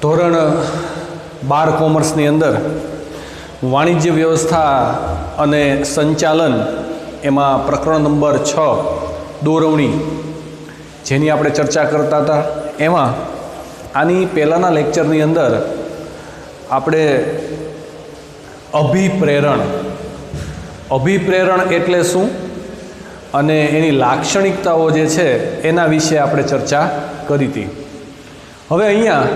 ધોરણ 12 કોમર્સની અંદર વાણિજ્ય વ્યવસ્થા અને સંચાલન એમાં પ્રકરણ નંબર 6 દોરવણી જેની આપણે ચર્ચા કરતા હતા એમાં આની પહેલાંના લેક્ચરની અંદર આપણે અભિપ્રેરણ એટલે શું અને એની લાક્ષણિકતાઓ જે છે એના વિશે આપણે ચર્ચા કરી હતી. હવે અહીંયા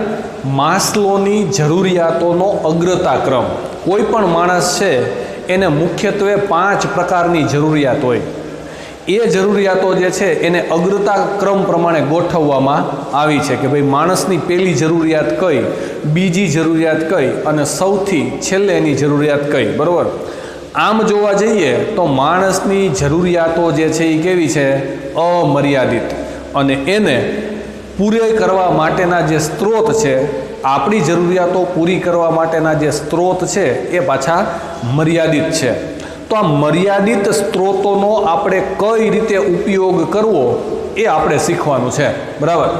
માસ્લોની જરૂરિયાતોનો અગ્રતાક્રમ, કોઈ પણ માણસ છે એને મુખ્યત્વે 5 પ્રકારની જરૂરિયાત હોય. એ જરૂરિયાતો જે છે એને અગ્રતાક્રમ પ્રમાણે ગોઠવવામાં આવી છે કે ભાઈ માણસની પહેલી જરૂરિયાત કઈ, બીજી જરૂરિયાત કઈ અને સૌથી છેલ્લે એની જરૂરિયાત કઈ. બરાબર? આમ જોવા જઈએ તો માણસની જરૂરિયાતો જે છે એ કેવી છે? અમર્યાદિત. અને એને પૂરી કરવા માટેના જે સ્ત્રોત છે, આપણી જરૂરિયાતો પૂરી કરવા માટેના જે સ્ત્રોત છે એ પાછા મર્યાદિત છે. તો આ મર્યાદિત સ્ત્રોતોનો આપણે કઈ રીતે ઉપયોગ કરવો એ આપણે શીખવાનું છે. બરાબર?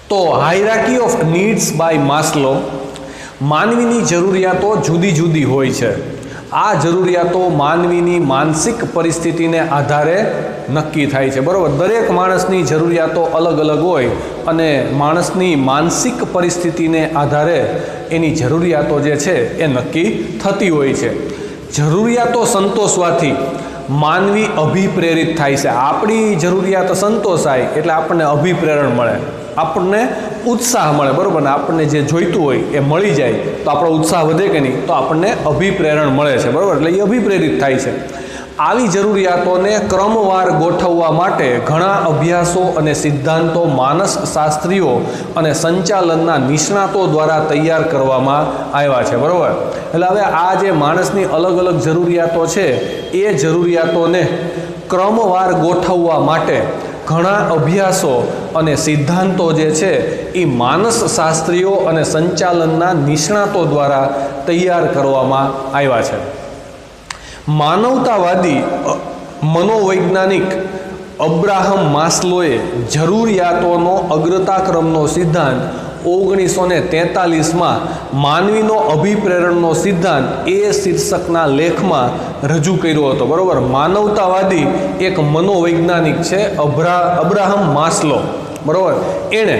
તો hierarchy of needs by Maslow, માનવીની જરૂરિયાતો જુદી જુદી હોય છે. આ જરૂરિયાતો માનવીની માનસિક પરિસ્થિતિને આધારે નક્કી થાય છે. બરાબર? દરેક માણસની જરૂરિયાતો અલગ અલગ હોય અને માણસની માનસિક પરિસ્થિતિને આધારે એની જરૂરિયાતો જે છે એ નક્કી થતી હોય છે. જરૂરિયાતો સંતોષવાથી માનવી અભિપ્રેરિત થાય છે. આપણી જરૂરિયાત સંતોષાય એટલે આપણને અભિપ્રેરણ મળે, આપણને ઉત્સાહ મળે. બરાબર ને? આપણને જે જોઈતું હોય એ મળી જાય તો આપણો ઉત્સાહ વધે કે નહીં? તો આપણને અભિપ્રેરણ મળે છે. બરાબર? એટલે એ અભિપ્રેરિત થાય છે. આવી જરૂરિયાતોને ક્રમવાર ગોઠવવા માટે ઘણા અભ્યાસો અને સિદ્ધાંતો માનસશાસ્ત્રીઓ અને સંચાલનના નિષ્ણાતો દ્વારા તૈયાર કરવામાં આવ્યા છે. બરાબર? એટલે હવે આ જે માણસની અલગ અલગ જરૂરિયાતો છે એ જરૂરિયાતોને ક્રમવાર ગોઠવવા માટે ઘણા અભ્યાસો અને સિદ્ધાંતો જે છે એ માનસશાસ્ત્રીઓ અને સંચાલનના નિષ્ણાતો દ્વારા તૈયાર કરવામાં આવ્યા છે. માનવતાવાદી મનોવૈજ્ઞાનિક અબ્રાહમ માસ્લોએ જરૂરિયાતોનો અગ્રતાક્રમનો સિદ્ધાંત 1943માં માનવીનો અભિપ્રેરણનો સિદ્ધાંત એ શીર્ષકના લેખમાં રજૂ કર્યો હતો. બરાબર? માનવતાવાદી એક મનોવૈજ્ઞાનિક છે અબ્રાહમ માસ્લો. બરાબર? એણે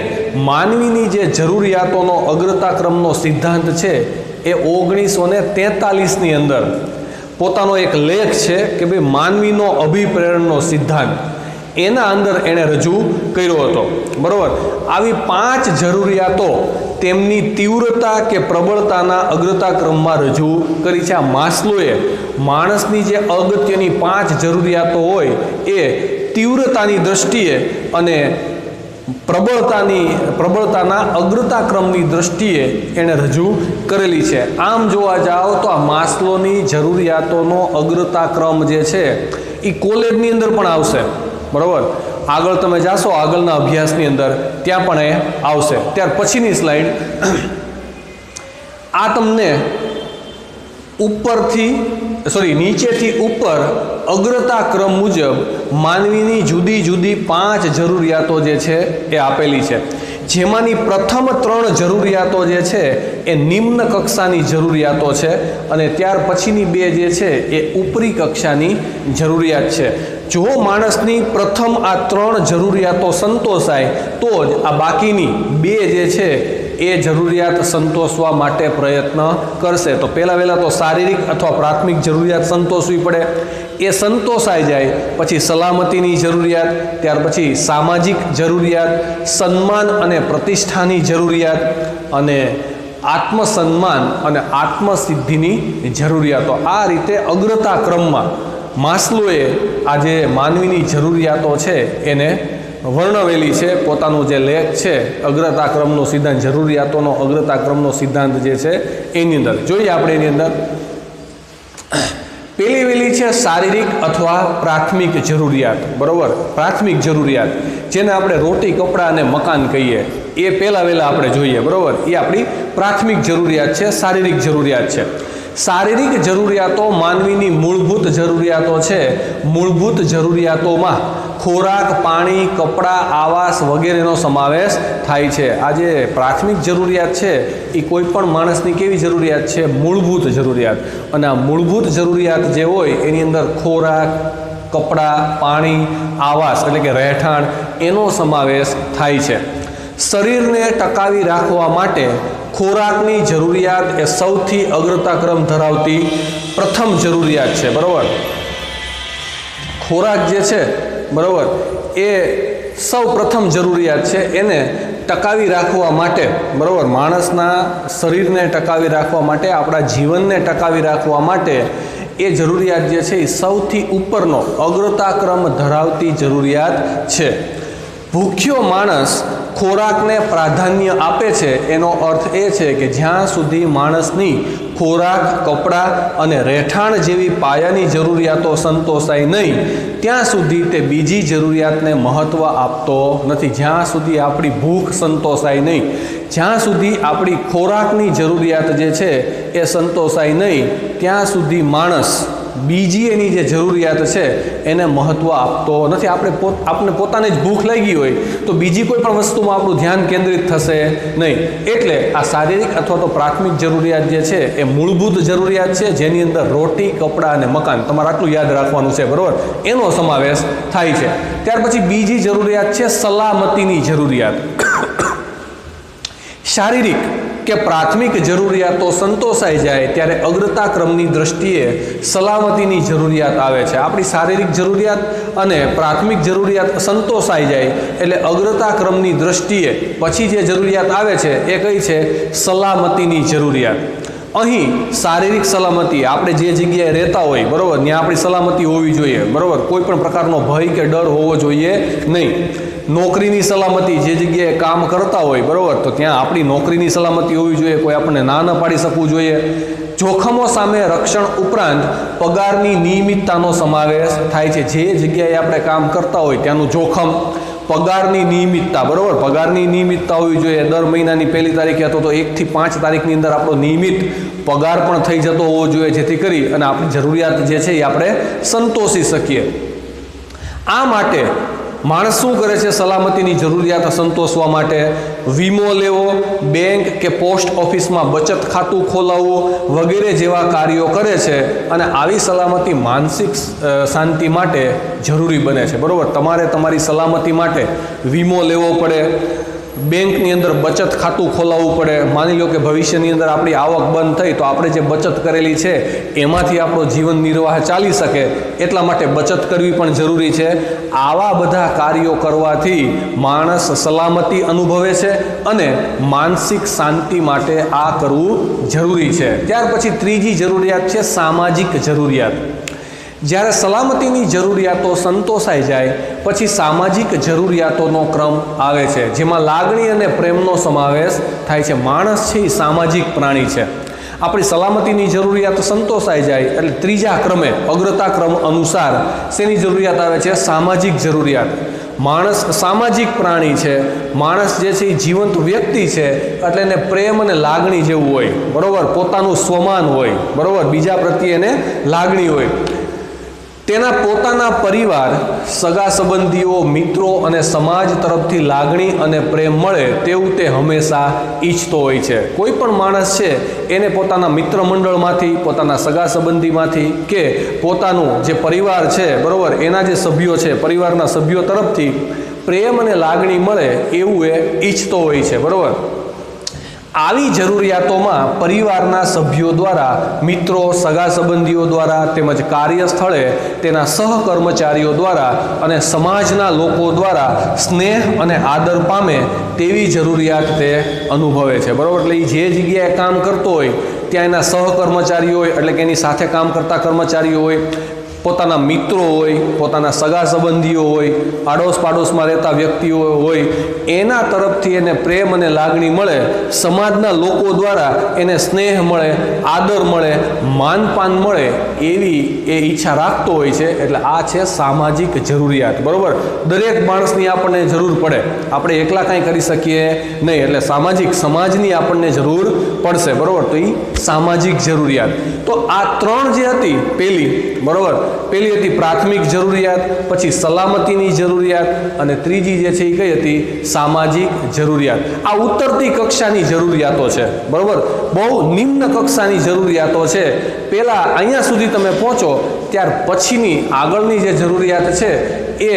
માનવીની જે જરૂરિયાતોનો અગ્રતાક્રમનો સિદ્ધાંત છે એ 1943ની અંદર પોતાનો એક લેખ છે કે ભાઈ માનવીનો અભિપ્રેરણનો સિદ્ધાંત, એના અંદર એણે રજૂ કર્યો હતો. બરાબર? આવી 5 જરૂરિયાતો તેમની તીવ્રતા કે પ્રબળતાના અગ્રતાક્રમમાં રજૂ કરી છે. આ માસ્લોએ માણસની જે અગત્યની 5 જરૂરિયાતો હોય એ તીવ્રતાની દ્રષ્ટિએ અને પ્રબળતાના અગ્રતાક્રમની દ્રષ્ટિએ એણે રજૂ કરેલી છે. આમ જોવા જાઓ તો આ માસ્લોની જરૂરિયાતોનો અગ્રતાક્રમ જે છે એ કોલેજની અંદર પણ આવશે. બરાબર? આગળ તમે જાશો આગળના અભ્યાસની અંદર ત્યાં પણ એ આવશે. ત્યાર પછીની સ્લાઇડ આ તમને નીચેથી ઉપર અગ્રતાક્રમ મુજબ માનવીની જુદી જુદી 5 જરૂરિયાતો જે છે એ આપેલી છે. જેમાંની પ્રથમ 3 જરૂરિયાતો જે છે એ નિમ્ન કક્ષાની જરૂરિયાતો છે અને ત્યાર પછીની 2 જે છે એ ઉપરી કક્ષાની જરૂરિયાત છે. જો માણસની પ્રથમ આ 3 જરૂરિયાતો સંતોષાય તો જ આ બાકીની 2 જે છે એ જરૂરિયાત સંતોષવા માટે પ્રયત્ન કરશે. તો પહેલાં તો શારીરિક અથવા પ્રાથમિક જરૂરિયાત સંતોષવી પડે. એ સંતોષાઈ જાય પછી સલામતીની જરૂરિયાત, ત્યાર પછી સામાજિક જરૂરિયાત, સન્માન અને પ્રતિષ્ઠાની જરૂરિયાત અને આત્મસન્માન અને આત્મસિદ્ધિની જરૂરિયાતો. આ રીતે અગ્રતાક્રમમાં માસ્લોએ આ જે માનવીની જરૂરિયાતો છે એને વર્ણવેલી છે. પોતાનું જે લેખ છે અગ્રતાક્રમનો સિદ્ધાંત, જરૂરિયાતોનો અગ્રતાક્રમનો સિદ્ધાંત જે છે એની અંદર જોઈએ આપણે. એની અંદર પહેલી છે શારીરિક અથવા પ્રાથમિક જરૂરિયાત. બરાબર? પ્રાથમિક જરૂરિયાત જેને આપણે રોટી, કપડાં અને મકાન કહીએ એ પહેલાં આપણે જોઈએ. બરાબર? એ આપણી પ્રાથમિક જરૂરિયાત છે, શારીરિક જરૂરિયાત છે. શારીરિક જરૂરિયાતો માનવીની મૂળભૂત જરૂરિયાતો છે. મૂળભૂત જરૂરિયાતોમાં ખોરાક, પાણી, કપડાં, આવાસ વગેરેનો સમાવેશ થાય છે. આ જે પ્રાથમિક જરૂરિયાત છે એ કોઈ પણ માણસની કેવી જરૂરિયાત છે? મૂળભૂત જરૂરિયાત. અને આ મૂળભૂત જરૂરિયાત જે હોય એની અંદર ખોરાક, કપડાં, પાણી, આવાસ એટલે કે રહેઠાણ એનો સમાવેશ થાય છે. શરીરને ટકાવી રાખવા માટે ખોરાકની જરૂરિયાત એ સૌથી અગ્રતાક્રમ ધરાવતી પ્રથમ જરૂરિયાત છે. બરાબર, ખોરાક જે છે બરાબર એ સૌ પ્રથમ જરૂરિયાત છે. એને ટકાવી રાખવા માટે બરાબર, માણસના શરીરને ટકાવી રાખવા માટે, આપણા જીવનને ટકાવી રાખવા માટે એ જરૂરિયાત જે છે એ સૌથી ઉપરનો અગ્રતાક્રમ ધરાવતી જરૂરિયાત છે. ભૂખ્યો માણસ ખોરાકને પ્રાધાન્ય આપે છે. એનો અર્થ એ છે કે જ્યાં સુધી માણસની ખોરાક, કપડાં અને રહેઠાણ જેવી પાયાની જરૂરિયાતો સંતોષાય નહીં ત્યાં સુધી તે બીજી જરૂરિયાતને મહત્ત્વ આપતો નથી. જ્યાં સુધી આપણી ભૂખ સંતોષાય નહીં, જ્યાં સુધી આપણી ખોરાકની જરૂરિયાત જે છે એ સંતોષાય નહીં ત્યાં સુધી માણસ બીજી એની જે જરૂરિયાત છે એને મહત્ત્વ આપતો નથી. આપણે પોતાને જ ભૂખ લાગી હોય તો બીજી કોઈ પણ વસ્તુમાં આપણું ધ્યાન કેન્દ્રિત થશે નહીં. એટલે આ શારીરિક અથવા તો પ્રાથમિક જરૂરિયાત જે છે એ મૂળભૂત જરૂરિયાત છે, જેની અંદર રોટી, કપડાં અને મકાન, તમારે આટલું યાદ રાખવાનું છે બરાબર, એનો સમાવેશ થાય છે. ત્યાર પછી બીજી જરૂરિયાત છે સલામતીની જરૂરિયાત. શારીરિક કે પ્રાથમિક જરૂરિયાતો સંતોષાઈ જાય ત્યારે અગ્રતા ક્રમની દ્રષ્ટિએ સલામતીની જરૂરિયાત આવે છે. આપણી શારીરિક જરૂરિયાત અને પ્રાથમિક જરૂરિયાત સંતોષાઈ જાય એટલે અગ્રતા ક્રમની દ્રષ્ટિએ પછી જે જરૂરિયાત આવે છે એ કઈ છે? સલામતીની જરૂરિયાત. અહીં શારીરિક સલામતી, આપણે જે જગ્યાએ રહેતા હોય બરાબર ત્યાં આપણી સલામતી હોવી જોઈએ બરાબર, કોઈ પણ પ્રકારનો ભય કે ડર હોવો જોઈએ નહીં. નોકરીની સલામતી, જે જગ્યાએ કામ કરતા હોય બરાબર તો ત્યાં આપણી નોકરીની સલામતી હોવી જોઈએ, કોઈ આપણને ના ન પાડી શકવું જોઈએ. જોખમો સામે રક્ષણ ઉપરાંત પગારની નિયમિતતાનો સમાવેશ થાય છે. જે જગ્યાએ આપણે કામ કરતા હોય ત્યાંનું જોખમ, પગારની નિયમિતતા બરાબર, પગારની નિયમિતતા હોવી જોઈએ. દર મહિનાની 1 તારીખે અથવા તો 1 થી 5 તારીખની અંદર આપણો નિયમિત પગાર પણ થઈ જતો હોવો જોઈએ, જેથી કરી અને આપણી જરૂરિયાત જે છે એ આપણે સંતોષી શકીએ. આ માટે માણસ શું કરે છે? સલામતીની જરૂરિયાત સંતોષવા માટે વીમો લેવો, બેંક કે પોસ્ટ ઓફિસમાં બચત ખાતું ખોલાવવું વગેરે જેવા કાર્યો કરે છે. અને આવી સલામતી માનસિક શાંતિ માટે જરૂરી બને છે બરાબર. તમારે તમારી સલામતી માટે વીમો લેવો પડે, બેંકની અંદર બચત ખાતું ખોલાવવું પડે. માની લો કે ભવિષ્યની અંદર આપણી આવક બંધ થઈ તો આપણે જે બચત કરેલી છે એમાંથી આપણો જીવન નિર્વાહ ચાલી શકે, એટલા માટે બચત કરવી પણ જરૂરી છે. આવા બધા કાર્યો કરવાથી માણસ સલામતી અનુભવે છે અને માનસિક શાંતિ માટે આ કરવું જરૂરી છે. ત્યાર પછી ત્રીજી જરૂરિયાત છે સામાજિક જરૂરિયાત. જ્યારે સલામતીની જરૂરિયાતો સંતોષાઈ જાય પછી સામાજિક જરૂરિયાતોનો ક્રમ આવે છે, જેમાં લાગણી અને પ્રેમનો સમાવેશ થાય છે. માણસ છે એ સામાજિક પ્રાણી છે. આપણી સલામતીની જરૂરિયાત સંતોષાઈ જાય એટલે ત્રીજા ક્રમે અગ્રતા ક્રમ અનુસાર શેની જરૂરિયાત આવે છે? સામાજિક જરૂરિયાત. માણસ સામાજિક પ્રાણી છે. માણસ જે છે એ જીવંત વ્યક્તિ છે એટલે એને પ્રેમ અને લાગણી જેવું હોય બરાબર, પોતાનું સ્વમાન હોય બરાબર, બીજા પ્રત્યે એને લાગણી હોય. તેના પોતાના પરિવાર, સગા સંબંધીઓ, મિત્રો અને સમાજ તરફથી લાગણી અને પ્રેમ મળે તેવું તે હંમેશા ઈચ્છતો હોય છે. કોઈ પણ માણસ છે એને પોતાના મિત્ર મંડળમાંથી, પોતાના સગા સંબંધીમાંથી કે પોતાનું જે પરિવાર છે બરાબર એના જે સભ્યો છે, પરિવારના સભ્યો તરફથી પ્રેમ અને લાગણી મળે એવું એ ઈચ્છતો હોય છે બરાબર. આવી જરૂરિયાતોમાં પરિવારના સભ્યો દ્વારા, મિત્રો, સગા સંબંધીઓ દ્વારા તેમજ કાર્યસ્થળે તેના સહકર્મચારીઓ દ્વારા અને સમાજના લોકો દ્વારા સ્નેહ અને આદર પામે તેવી જરૂરિયાત તે અનુભવે છે બરાબર. એટલે એ જે જગ્યાએ કામ કરતો હોય ત્યાં એના સહકર્મચારીઓ હોય એટલે કે એની સાથે કામ કરતા કર્મચારીઓ હોય, પોતાના મિત્રો હોય, પોતાના સગા સંબંધીઓ હોય, આડોશ પાડોશમાં રહેતા વ્યક્તિઓ હોય, એના તરફથી એને પ્રેમ અને લાગણી મળે, સમાજના લોકો દ્વારા એને સ્નેહ મળે, આદર મળે, માનપાન મળે, એવી એ ઈચ્છા રાખતો હોય છે. એટલે આ છે સામાજિક જરૂરિયાત. બરોબર, દરેક માણસની આપણને જરૂર પડે, આપણે એકલા કાંઈ કરી શકીએ નહીં, એટલે સામાજિક સમાજની આપણને જરૂર પડશે. બરોબર, તો એ સામાજિક જરૂરિયાત. તો આ ત્રણ જે હતી પેલી, બરોબર, પેલી હતી પ્રાથમિક જરૂરિયાત, પછી સલામતીની જરૂરિયાત, અને ત્રીજી જે છે એ કઈ હતી? સામાજિક જરૂરિયાત. આ ઉતરતી કક્ષાની જરૂરિયાતો છે. બરોબર, બહુ નિમ્ન કક્ષાની જરૂરિયાતો છે. પેલા અહીંયા સુધી તમે પહોંચો ત્યાર પછીની આગળની જે જરૂરિયાત છે એ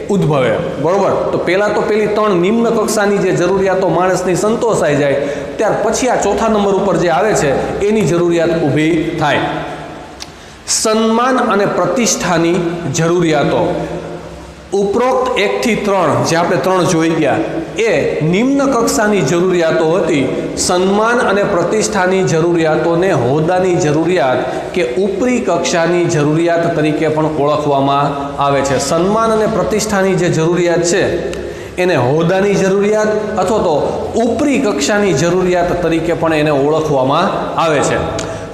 ઉદ્ભવે. બરોબર, તો પહેલાં તો પેલી ત્રણ નિમ્ન કક્ષાની જે જરૂરિયાતો માણસની સંતોષાઈ જાય, ત્યાર પછી આ ચોથા નંબર ઉપર જે આવે છે એની જરૂરિયાત ઊભી થાય. સન્માન અને પ્રતિષ્ઠાની જરૂરિયાતો. ઉપરોક્ત 1 થી 3 જે આપણે 3 જોઈ ગયા એ નિમ્ન કક્ષાની જરૂરિયાતો હતી. સન્માન અને પ્રતિષ્ઠાની જરૂરિયાતોને હોદ્દાની જરૂરિયાત કે ઉપરી કક્ષાની જરૂરિયાત તરીકે પણ ઓળખવામાં આવે છે. સન્માન અને પ્રતિષ્ઠાની જે જરૂરિયાત છે એને હોદ્દાની જરૂરિયાત અથવા તો ઉપરી કક્ષાની જરૂરિયાત તરીકે પણ એને ઓળખવામાં આવે છે.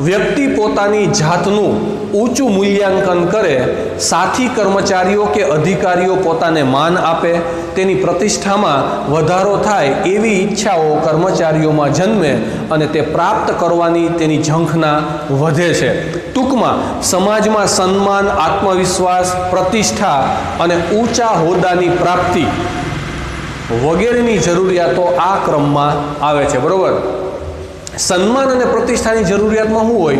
વ્યક્તિ પોતાની જાતનું ઊંચું મૂલ્યાંકન કરે, સાથી કર્મચારીઓ કે અધિકારીઓ પોતાને માન આપે, તેની પ્રતિષ્ઠામાં વધારો થાય એવી ઈચ્છાઓ કર્મચારીઓમાં જન્મે અને તે પ્રાપ્ત કરવાની તેની ઝંખના વધે છે. ટૂંકમાં સમાજમાં સન્માન, આત્મવિશ્વાસ, પ્રતિષ્ઠા અને ઊંચા હોદ્દાની પ્રાપ્તિ વગેરેની જરૂરિયાતો આ ક્રમમાં આવે છે. બરોબર, સન્માન અને પ્રતિષ્ઠાની જરૂરિયાતમાં શું હોય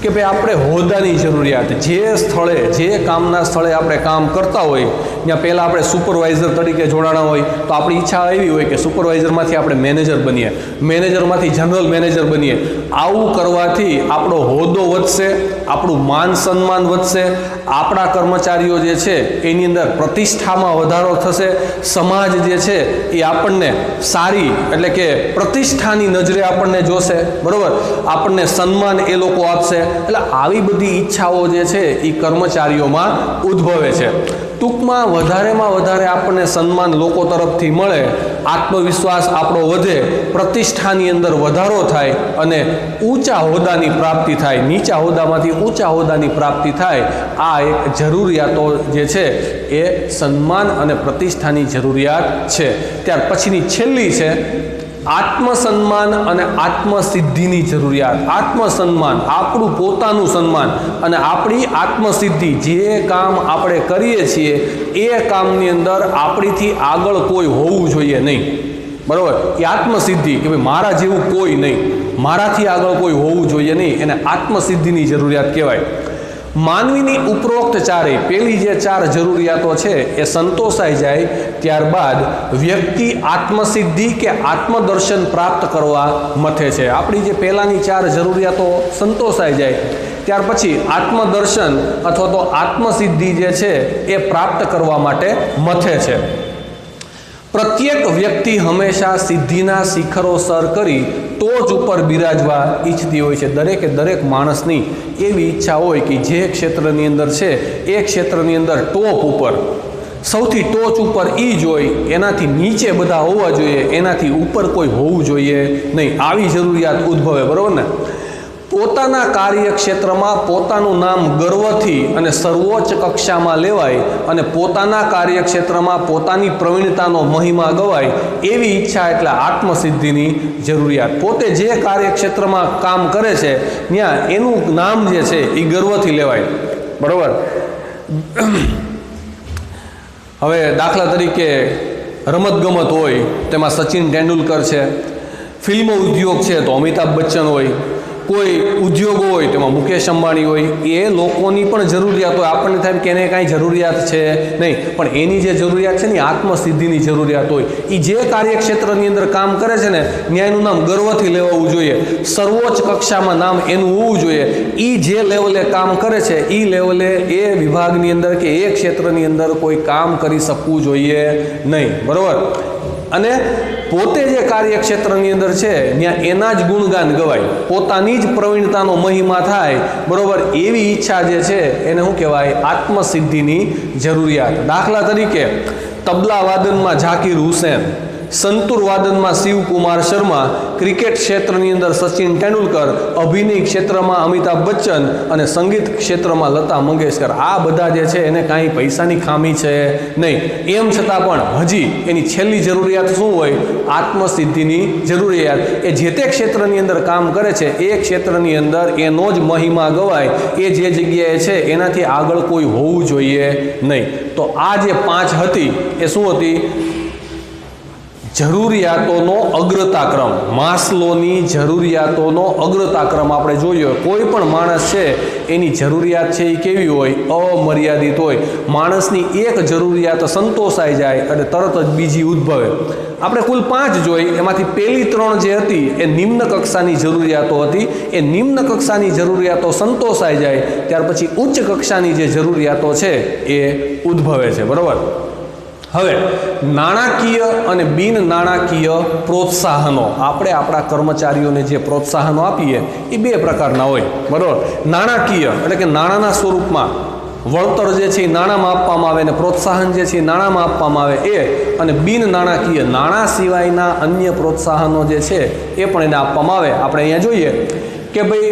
કે ભાઈ આપણે હોદ્દાની જરૂરિયાત, જે સ્થળે, જે કામના સ્થળે આપણે કામ કરતા હોય ત્યાં પહેલાં આપણે સુપરવાઇઝર તરીકે જોડાણા હોય તો આપણી ઈચ્છા એવી હોય કે સુપરવાઇઝરમાંથી આપણે મેનેજર બનીએ, મેનેજરમાંથી જનરલ મેનેજર બનીએ. આવું કરવાથી આપણો હોદ્દો વધશે, આપણું માન સન્માન વધશે, આપણા કર્મચારીઓ જે છે એની અંદર પ્રતિષ્ઠામાં વધારો થશે, સમાજ જે છે એ આપણને સારી એટલે કે પ્રતિષ્ઠાની નજરે આપણને જોશે. બરોબર, આપણને સન્માન એ લોકો આપશે. એટલે આવી બધી ઈચ્છાઓ જે છે એ કર્મચારીઓમાં ઉદ્ભવે છે. ટૂંકમાં વધારેમાં વધારે આપણને સન્માન લોકો તરફથી મળે, આત્મવિશ્વાસ આપણો વધે, પ્રતિષ્ઠાની અંદર વધારો થાય અને ઊંચા હોદ્દાની પ્રાપ્તિ થાય, નીચા હોદ્દામાંથી ઊંચા હોદ્દાની પ્રાપ્તિ થાય. આ એક જરૂરિયાતો જે છે એ સન્માન અને પ્રતિષ્ઠાની જરૂરિયાત છે. ત્યાર પછીની છેલ્લી છે આત્મસન્માન અને આત્મસિદ્ધિની જરૂરિયાત. આત્મસન્માન, આપણું પોતાનું સન્માન અને આપણી આત્મસિદ્ધિ, જે કામ આપણે કરીએ છીએ એ કામની અંદર આપણીથી આગળ કોઈ હોવું જોઈએ નહીં. બરાબર, એ આત્મસિદ્ધિ કે ભાઈ મારા જેવું કોઈ નહીં, મારાથી આગળ કોઈ હોવું જોઈએ નહીં, એને આત્મસિદ્ધિની જરૂરિયાત કહેવાય. માનવીની ઉપરોક્ત ચારે પેલી જે 4 જરૂરિયાતો છે એ સંતોષાઈ જાય ત્યારબાદ વ્યક્તિ આત્મસિદ્ધિ કે આત્મદર્શન પ્રાપ્ત કરવા મથે છે. આપણી જે પહેલાની 4 જરૂરિયાતો સંતોષાઈ જાય ત્યાર પછી આત્મદર્શન અથવા તો આત્મસિદ્ધિ જે છે એ પ્રાપ્ત કરવા માટે મથે છે. પ્રત્યેક વ્યક્તિ હંમેશા સિદ્ધિના શિખરો સર કરી ટોચ ઉપર બિરાજવા ઈચ્છતી હોય છે. દરેકે દરેક માણસની એવી ઈચ્છા હોય કે જે ક્ષેત્રની અંદર છે એ ક્ષેત્રની અંદર ટોપ ઉપર, સૌથી ટોચ ઉપર એ જ હોય, એનાથી નીચે બધા હોવા જોઈએ, એનાથી ઉપર કોઈ હોવું જોઈએ નહીં. આવી જરૂરિયાત ઉદ્ભવે. બરાબર ને? પોતાના કાર્યક્ષેત્રમાં પોતાનું નામ ગર્વથી અને સર્વોચ્ચ કક્ષામાં લેવાય અને પોતાના કાર્યક્ષેત્રમાં પોતાની પ્રવીણતાનો મહિમા ગવાય એવી ઈચ્છા, એટલે આત્મસિદ્ધિની જરૂરિયાત. પોતે જે કાર્યક્ષેત્રમાં કામ કરે છે ત્યાં એનું નામ જે છે એ ગર્વથી લેવાય. બરાબર, હવે દાખલા તરીકે રમતગમત હોય તેમાં સચિન તેંડુલકર છે, ફિલ્મ ઉદ્યોગ છે તો અમિતાભ બચ્ચન હોય, કોઈ ઉદ્યોગો હોય તેમાં મુકેશ અંબાણી હોય. એ લોકોની પણ જરૂરિયાત હોય, આપણને થાય કે એને કાંઈ જરૂરિયાત છે નહીં, પણ એની જે જરૂરિયાત છે ને આત્મસિદ્ધિની જરૂરિયાત હોય. એ જે કાર્યક્ષેત્રની અંદર કામ કરે છે ને ત્યાં એનું નામ ગર્વથી લેવાવું જોઈએ, સર્વોચ્ચ કક્ષામાં નામ એનું હોવું જોઈએ. એ જે લેવલે કામ કરે છે એ લેવલે એ વિભાગની અંદર કે એ ક્ષેત્રની અંદર કોઈ કામ કરી શકવું જોઈએ નહીં. બરાબર, અને પોતે જે કાર્યક્ષેત્રની અંદર છે ત્યાં એના જ ગુણગાન ગવાય, પોતાની જ પ્રવીણતાનો મહિમા થાય, બરોબર, એવી ઈચ્છા જે છે એને શું કહેવાય? આત્મસિદ્ધિની જરૂરિયાત. દાખલા તરીકે તબલા વાદનમાં ઝાકીર હુસેન, સંતૂર વાદનમાં શિવકુમાર શર્મા, ક્રિકેટ ક્ષેત્રની અંદર સચિન તેંડુલકર, અભિનય ક્ષેત્રમાં અમિતાભ બચ્ચન અને સંગીત ક્ષેત્રમાં લતા મંગેશકર. આ બધા જે છે એને કાંઈ પૈસાની ખામી છે નહીં. એમ છતાં પણ હજી એની છેલ્લી જરૂરિયાત શું હોય? આત્મસિદ્ધિની જરૂરિયાત. એ જે તે ક્ષેત્રની અંદર કામ કરે છે એ ક્ષેત્રની અંદર એનો જ મહિમા ગવાય, એ જે જગ્યાએ છે એનાથી આગળ કોઈ હોવું જોઈએ નહીં. તો આ જે 5 હતી એ શું હતી? જરૂરિયાતોનો અગ્રતાક્રમ. માસ્લોની જરૂરિયાતોનો અગ્રતાક્રમ આપણે જોઈએ. કોઈ પણ માણસ છે એની જરૂરિયાત છે એ કેવી હોય? અમર્યાદિત હોય. માણસની એક જરૂરિયાત સંતોષાઈ જાય અને તરત જ બીજી ઉદ્ભવે. આપણે કુલ 5 જોઈ, એમાંથી પહેલી 3 જે હતી એ નિમ્ન કક્ષાની જરૂરિયાતો હતી. એ નિમ્ન કક્ષાની જરૂરિયાતો સંતોષાઈ જાય ત્યાર પછી ઉચ્ચ કક્ષાની જે જરૂરિયાતો છે એ ઉદ્ભવે છે, બરાબર. હવે નાણાકીય અને બિન નાણાકીય પ્રોત્સાહનો. આપણે આપણા કર્મચારીઓને જે પ્રોત્સાહનો આપીએ એ 2 પ્રકારના હોય, બરાબર. નાણાકીય એટલે કે નાણાંના સ્વરૂપમાં વળતર જે છે એ નાણાંમાં આપવામાં આવે અને પ્રોત્સાહન જે છે એ નાણાંમાં આપવામાં આવે એ, અને બિન નાણાકીય નાણાં સિવાયના અન્ય પ્રોત્સાહનો જે છે એ પણ એને આપવામાં આવે. આપણે અહીંયા જોઈએ કે ભાઈ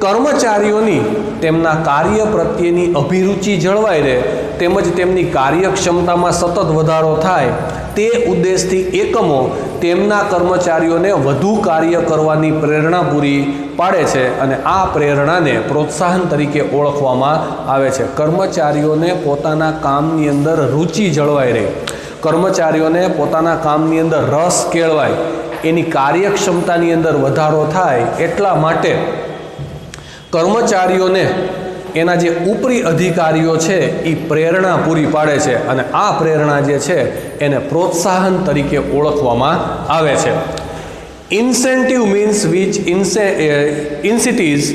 કર્મચારીઓની તેમના કાર્ય પ્રત્યેની અભિરુચિ જળવાઈ રહે તેમજ તેમની કાર્યક્ષમતામાં સતત વધારો થાય તે ઉદ્દેશથી એકમો તેમના કર્મચારીઓને વધુ કાર્ય કરવાની પ્રેરણા પૂરી પાડે છે અને આ પ્રેરણાને પ્રોત્સાહન તરીકે ઓળખવામાં આવે છે. કર્મચારીઓને પોતાના કામની અંદર રુચિ જળવાઈ રહે, કર્મચારીઓને પોતાના કામની અંદર રસ કેળવાય, એની કાર્યક્ષમતાની અંદર વધારો થાય એટલા માટે કર્મચારીઓને એના જે ઉપરી અધિકારીઓ છે એ પ્રેરણા પૂરી પાડે છે અને આ પ્રેરણા જે છે એને પ્રોત્સાહન તરીકે ઓળખવામાં આવે છે. Incentive means which incites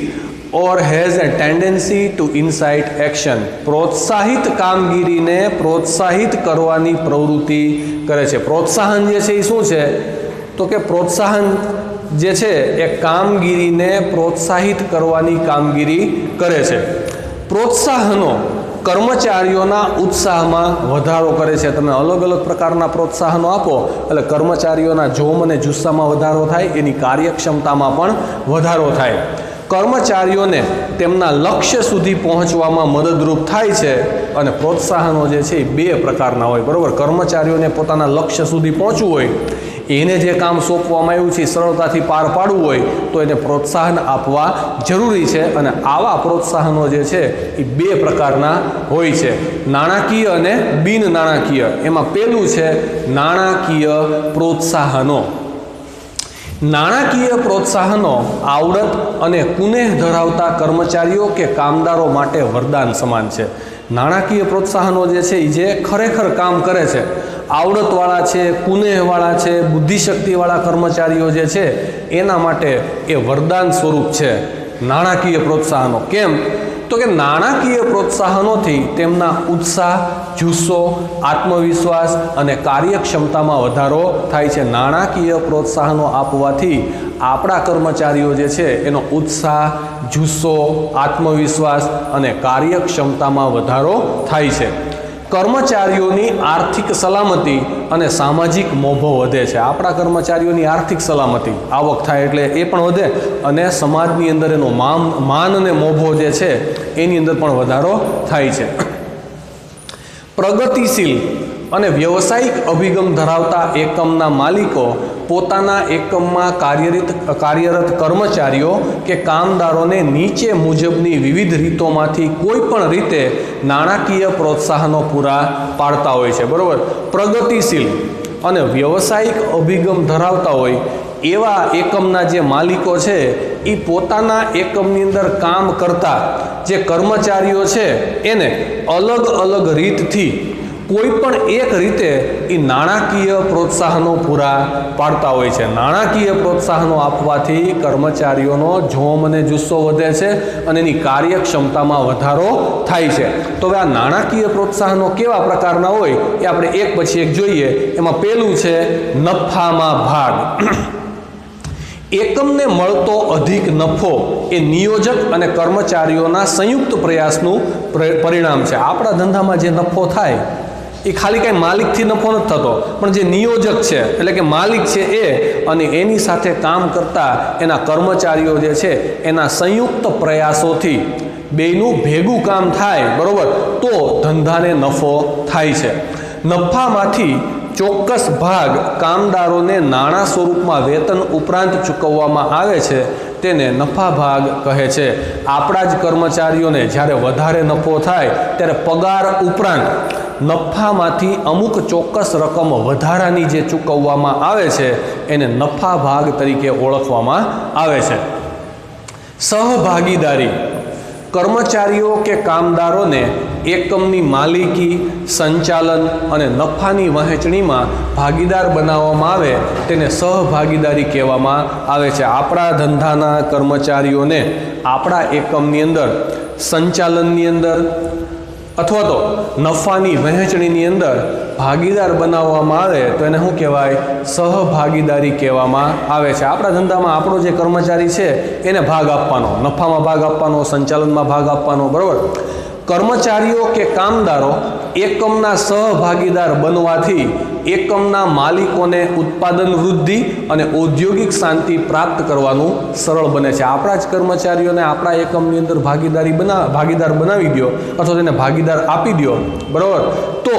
or has a tendency to incite action. પ્રોત્સાહિત કામગીરીને પ્રોત્સાહિત કરવાની પ્રવૃત્તિ કરે છે. પ્રોત્સાહન જે છે એ શું છે? તો કે પ્રોત્સાહન જે છે એ કામગીરીને પ્રોત્સાહિત કરવાની કામગીરી કરે છે. પ્રોત્સાહનો કર્મચારીઓના ઉત્સાહમાં વધારો કરે છે. તમે અલગ અલગ પ્રકારના પ્રોત્સાહનો આપો એટલે કર્મચારીઓના જોમ અને જુસ્સામાં વધારો થાય, એની કાર્યક્ષમતામાં પણ વધારો થાય. કર્મચારીઓને તેમના લક્ષ્ય સુધી પહોંચવામાં મદદરૂપ થાય છે અને પ્રોત્સાહનો જે છે એ 2 પ્રકારના હોય, બરાબર. કર્મચારીઓને પોતાના લક્ષ્ય સુધી પહોંચવું હોય, એને જે કામ સોંપવામાં આવ્યું છે સરળતાથી પાર પાડવું હોય તો એને પ્રોત્સાહન આપવા જરૂરી છે અને આવા પ્રોત્સાહનો જે છે એ 2 પ્રકારના હોય છે, નાણાકીય અને બિન નાણાકીય. એમાં પહેલું છે નાણાકીય પ્રોત્સાહનો. નાણાકીય પ્રોત્સાહનો આવડત અને કુનેહ ધરાવતા કર્મચારીઓ કે કામદારો માટે વરદાન સમાન છે. નાણાકીય પ્રોત્સાહનો જે છે એ જે ખરેખર કામ કરે છે, આવડતવાળા છે, કુનેહવાળા છે, બુદ્ધિશક્તિવાળા કર્મચારીઓ જે છે એના માટે એ વરદાન સ્વરૂપ છે નાણાકીય પ્રોત્સાહનો. કેમ? તો કે નાણાકીય પ્રોત્સાહનોથી તેમના ઉત્સાહ, જુસ્સો, આત્મવિશ્વાસ અને કાર્યક્ષમતામાં વધારો થાય છે. નાણાકીય પ્રોત્સાહનો આપવાથી આપણા કર્મચારીઓ જે છે એનો ઉત્સાહ, જુસ્સો, આત્મવિશ્વાસ અને કાર્યક્ષમતામાં વધારો થાય છે. કર્મચારીઓની આર્થિક સલામતી અને સામાજિક મોભો વધે છે. આપણા કર્મચારીઓની આર્થિક સલામતી, આવક થાય એટલે એ પણ વધે અને સમાજની અંદર એનો માન અને મોભો જે છે એની અંદર પણ વધારો થાય છે. પ્રગતિશીલ અને વ્યવસાયિક અભિગમ ધરાવતા એકમના માલિકો પોતાના એકમમાં કાર્યરત કર્મચારીઓ કે કામદારોને નીચે મુજબની વિવિધ રીતોમાંથી કોઈ પણ રીતે નાણાકીય પ્રોત્સાહનો પૂરા પાડતા હોય છે, બરાબર. પ્રગતિશીલ અને વ્યવસાયિક અભિગમ ધરાવતા હોય એવા એકમના જે માલિકો છે એ પોતાના એકમની અંદર કામ કરતા જે કર્મચારીઓ છે એને અલગ અલગ રીતથી કોઈ પણ એક રીતે એ નાણાકીય પ્રોત્સાહનો પૂરા પાડતા હોય છે. નાણાકીય પ્રોત્સાહનો આપવાથી કર્મચારીઓનો જોમ અને જુસ્સો વધે છે અને એની કાર્યક્ષમતામાં વધારો થાય છે. તો હવે આ નાણાકીય પ્રોત્સાહનો કેવા પ્રકારના હોય એ આપણે એક પછી એક જોઈએ. એમાં પહેલું છે નફામાં ભાગ. એકમને મળતો અધિક નફો એ નિયોજક અને કર્મચારીઓના સંયુક્ત પ્રયાસનું પરિણામ છે. આપણા ધંધામાં જે નફો થાય એ ખાલી કાંઈ માલિકથી નફો નથી થતો, પણ જે નિયોજક છે એટલે કે માલિક છે એ અને એની સાથે કામ કરતા એના કર્મચારીઓ જે છે એના સંયુક્ત પ્રયાસોથી બેયનું ભેગું કામ થાય, બરોબર, તો ધંધાને નફો થાય છે. નફામાંથી ચોક્કસ ભાગ કામદારોને નાણાં સ્વરૂપમાં વેતન ઉપરાંત ચૂકવવામાં આવે છે, તેને નફા ભાગ કહે છે. આપણા જ કર્મચારીઓને જ્યારે વધારે નફો થાય ત્યારે પગાર ઉપરાંત નફામાંથી અમુક ચોક્કસ રકમ વધારાની જે ચૂકવવામાં આવે છે એને નફા ભાગ તરીકે ઓળખવામાં આવે છે. સહભાગીદારી. કર્મચારીઓ કે કામદારોને એકમની માલિકી, સંચાલન અને નફાની વહેંચણીમાં ભાગીદાર બનાવવામાં આવે તેને સહભાગીદારી કહેવામાં આવે છે. આપણા ધંધાના કર્મચારીઓને આપણા એકમની અંદર, સંચાલનની અંદર અથવા તો નફાની વહેંચણીની અંદર ભાગીદાર બનાવવામાં આવે તો એને શું કહેવાય? સહભાગીદારી કહેવામાં આવે છે. આપણા ધંધામાં આપણો જે કર્મચારી છે એને ભાગ આપવાનો, નફામાં ભાગ આપવાનો, સંચાલનમાં ભાગ આપવાનો, બરાબર. કર્મચારીઓ કે કામદારો એકમના સહભાગીદાર બનવાથી એકમના માલિકોને ઉત્પાદન વૃદ્ધિ અને ઔદ્યોગિક શાંતિ પ્રાપ્ત કરવાનું સરળ બને છે. આપણા જ કર્મચારીઓને આપણા એકમની અંદર ભાગીદાર બનાવી દો અથવા તેને ભાગીદાર આપી દો, બરાબર, તો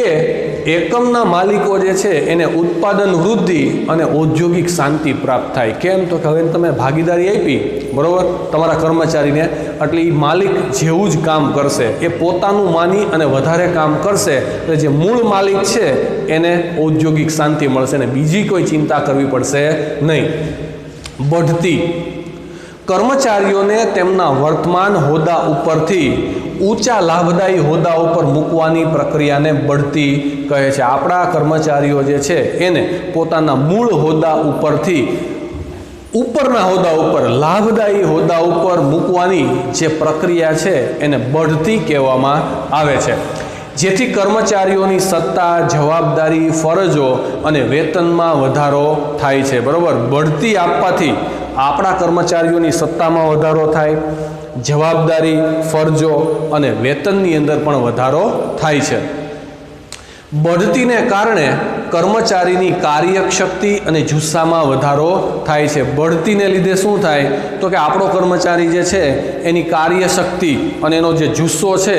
એ એકમના માલિકો જે છે એને ઉત્પાદન વૃદ્ધિ અને ઔદ્યોગિક શાંતિ પ્રાપ્ત થાય. કેમ? તો કે હવે તમે ભાગીદારી આપી, બરાબર, તમારા કર્મચારીને, એટલે એ માલિક જેવું જ કામ કરશે, એ પોતાનું માની અને વધારે કામ કરશે, એટલે જે મૂળ માલિક છે એને ઔદ્યોગિક શાંતિ મળશે અને બીજી કોઈ ચિંતા કરવી પડશે નહીં. બઢતી. કર્મચારીઓને તેમના વર્તમાન હોદ્દા ઉપરથી ઊંચા લાભદાયી હોદ્દા ઉપર મૂકવાની પ્રક્રિયાને બઢતી કહે છે. આપણા કર્મચારીઓ જે છે એને પોતાના મૂળ હોદ્દા ઉપરથી ઉપરના હોદ્દા ઉપર, લાભદાયી હોદ્દા ઉપર મૂકવાની જે પ્રક્રિયા છે એને બઢતી કહેવામાં આવે છે. જેથી કર્મચારીઓની સત્તા, જવાબદારી, ફરજો અને વેતનમાં વધારો થાય છે, બરાબર. બઢતી આપવાથી આપણા કર્મચારીઓની સત્તામાં વધારો થાય, જવાબદારી, ફરજો અને વેતનની અંદર પણ વધારો થાય છે. બઢતીને કારણે કર્મચારીની કાર્યશક્તિ અને જુસ્સામાં વધારો થાય છે. બઢતીને લીધે શું થાય? તો કે આપણો કર્મચારી જે છે એની કાર્યશક્તિ અને એનો જે જુસ્સો છે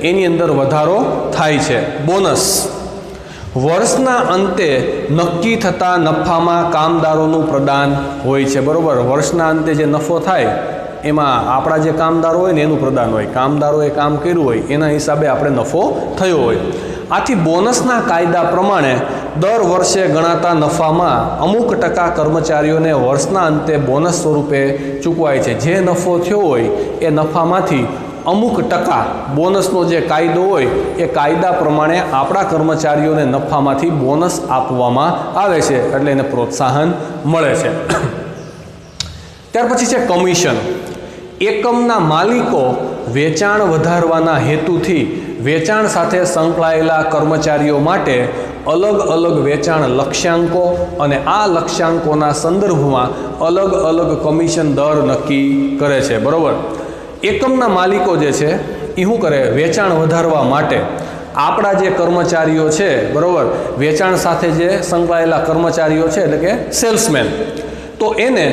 એની અંદર વધારો થાય છે. બોનસ. વર્ષના અંતે નક્કી થતા નફામાં કામદારોનું પ્રદાન હોય છે, બરાબર. વર્ષના અંતે જે નફો થાય એમાં આપણા જે કામદારો હોય ને એનું પ્રદાન હોય. કામદારોએ કામ કર્યું હોય એના હિસાબે આપણે નફો થયો હોય. આથી બોનસના કાયદા પ્રમાણે દર વર્ષે ગણાતા નફામાં અમુક ટકા કર્મચારીઓને વર્ષના અંતે બોનસ સ્વરૂપે ચૂકવાય છે. જે નફો થયો હોય એ નફામાંથી અમુક ટકા બોનસનો જે કાયદો હોય એ કાયદા પ્રમાણે આપણા કર્મચારીઓને નફામાંથી બોનસ આપવામાં આવે છે, એટલે એને પ્રોત્સાહન મળે છે. ત્યાર પછી છે કમિશન. એકમના માલિકો વેચાણ વધારવાના હેતુથી વેચાણ સાથે સંકળાયેલા કર્મચારીઓ માટે અલગ અલગ વેચાણ લક્ષ્યાંકો અને આ લક્ષ્યાંકોના સંદર્ભમાં અલગ અલગ કમિશન દર નક્કી કરે છે, બરાબર. એકમના માલિકો જે છે એ શું કરે? વેચાણ વધારવા માટે આપણા જે કર્મચારીઓ છે, બરાબર, વેચાણ સાથે જે સંકળાયેલા કર્મચારીઓ છે એટલે કે સેલ્સમેન, તો એને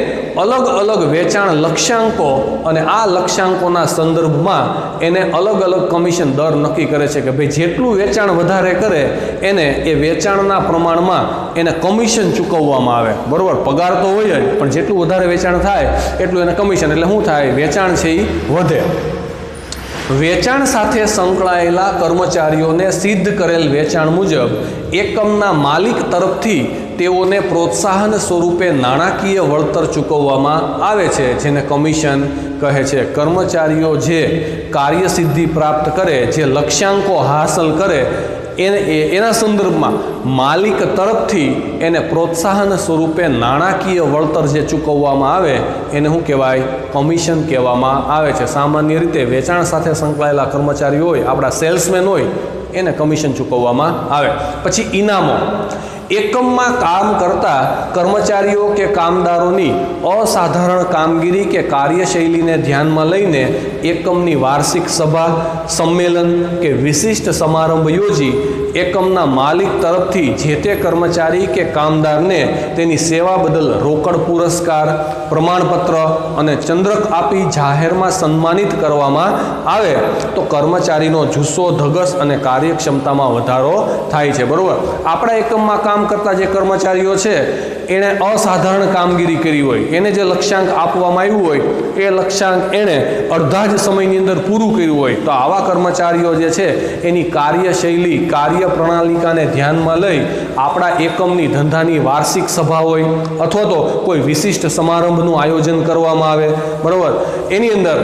અલગ અલગ વેચાણ લક્ષ્યાંકો અને આ લક્ષ્યાંકોના સંદર્ભમાં એને અલગ અલગ કમિશન દર નક્કી કરે છે કે ભાઈ જેટલું વેચાણ વધારે કરે એને એ વેચાણના પ્રમાણમાં એને કમિશન ચૂકવવામાં આવે, બરાબર. પગાર તો હોય જ, પણ જેટલું વધારે વેચાણ થાય એટલું એને કમિશન, એટલે શું થાય? વેચાણ છે એ વધે. વેચાણ સાથે સંકળાયેલા કર્મચારીઓને સિદ્ધ કરેલ વેચાણ મુજબ એકમના માલિક તરફથી તેઓને પ્રોત્સાહન સ્વરૂપે નાણાકીય વળતર ચૂકવવામાં આવે છે, જેને કમિશન કહે છે. કર્મચારીઓ જે કાર્યસિદ્ધિ પ્રાપ્ત કરે, જે લક્ષ્યાંકો હાંસલ કરે એના સંદર્ભમાં માલિક તરફથી એને પ્રોત્સાહન સ્વરૂપે નાણાકીય વળતર જે ચૂકવવામાં આવે એને શું કહેવાય? કમિશન કહેવામાં આવે છે. સામાન્ય રીતે વેચાણ સાથે સંકળાયેલા કર્મચારીઓ હોય, આપણા સેલ્સમેન હોય, એને કમિશન ચૂકવવામાં આવે. પછી ઇનામો. એકમમાં કામ કરતા કર્મચારીઓ કે કામદારોની અસાધારણ કામગીરી કે કાર્યશૈલીને ધ્યાનમાં લઈને એકમની વાર્ષિક સભા, સંમેલન કે વિશિષ્ટ સમારંભ યોજી એકમના માલિક તરફથી જે તે કર્મચારી કે કામદારને તેની સેવા બદલ રોકડ પુરસ્કાર, પ્રમાણપત્ર અને ચંદ્રક આપી જાહેરમાં સન્માનિત કરવામાં આવે તો કર્મચારીનો જુસ્સો, ધગશ અને કાર્યક્ષમતામાં વધારો થાય છે. બરોબર. આપણા એકમમાં કામ કરતા જે કર્મચારીઓ છે એણે અસાધારણ કામગીરી કરી હોય, એને જે લક્ષ્યાંક આપવામાં આવ્યું હોય એ લક્ષ્યાંક એણે અડધા જ સમયની અંદર પૂરું કર્યું હોય તો આવા કર્મચારીઓ જે છે એની કાર્યશૈલી, કાર્ય પ્રણાલિકાને ધ્યાનમાં લઈ આપણા એકમની ધંધાની વાર્ષિક સભા હોય અથવા તો કોઈ વિશિષ્ટ સમારંભનું આયોજન કરવામાં આવે. બરાબર. એની અંદર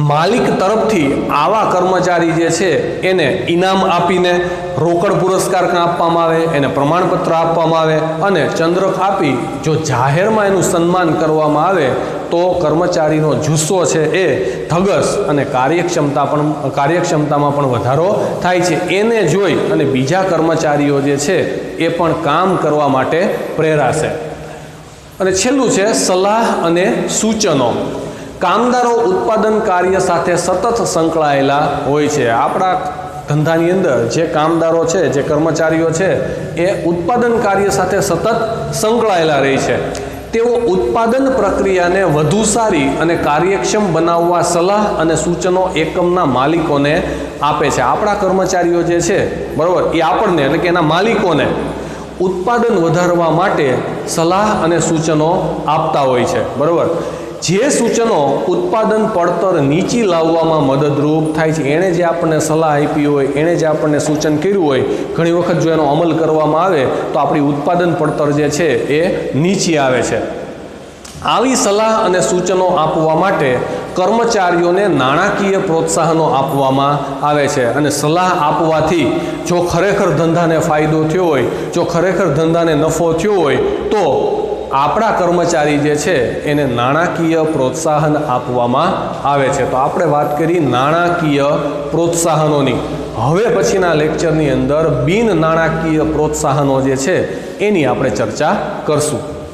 માલિક તરફથી આવા કર્મચારી જે છે એને ઇનામ આપીને રોકડ પુરસ્કાર આપવામાં આવે, એને પ્રમાણપત્ર આપવામાં આવે અને ચંદ્રક આપી જો જાહેરમાં એનું સન્માન કરવામાં આવે તો કર્મચારીનો જુસ્સો છે એ ધગશ અને કાર્યક્ષમતામાં પણ વધારો થાય છે. એને જોઈ અને બીજા કર્મચારીઓ જે છે એ પણ કામ કરવા માટે પ્રેરાશે. અને છેલ્લું છે સલાહ અને સૂચનો. કામદારો ઉત્પાદન કાર્ય સાથે સતત સંકળાયેલા હોય છે. આપણા ધંધાની અંદર જે કામદારો છે, જે કર્મચારીઓ છે એ ઉત્પાદન કાર્ય સાથે સતત સંકળાયેલા રહે છે. તેઓ ઉત્પાદન પ્રક્રિયાને વધુ સારી અને કાર્યક્ષમ બનાવવા સલાહ અને સૂચનો એકમના માલિકોને આપે છે. આપણા કર્મચારીઓ જે છે, બરાબર, એ આપણને એટલે કે એના માલિકોને ઉત્પાદન વધારવા માટે સલાહ અને સૂચનો આપતા હોય છે. બરાબર. જે સૂચનો ઉત્પાદન પડતર નીચી લાવવામાં મદદરૂપ થાય છે, એણે જે આપણને સલાહ આપી હોય, એણે જે આપણને સૂચન કર્યું હોય, ઘણી વખત જો એનો અમલ કરવામાં આવે તો આપણી ઉત્પાદન પડતર જે છે એ નીચી આવે છે. આવી સલાહ અને સૂચનો આપવા માટે કર્મચારીઓને નાણાકીય પ્રોત્સાહનો આપવામાં આવે છે. અને સલાહ આપવાથી જો ખરેખર ધંધાને ફાયદો થયો હોય, જો ખરેખર ધંધાને નફો થયો હોય તો આપણા કર્મચારી જે છે એને નાણાકીય પ્રોત્સાહન આપવામાં આવે છે. તો આપણે વાત કરી નાણાકીય પ્રોત્સાહનોની. હવે પછીના લેક્ચરની અંદર બિન નાણાકીય પ્રોત્સાહનો જે છે એની આપણે ચર્ચા કરશું.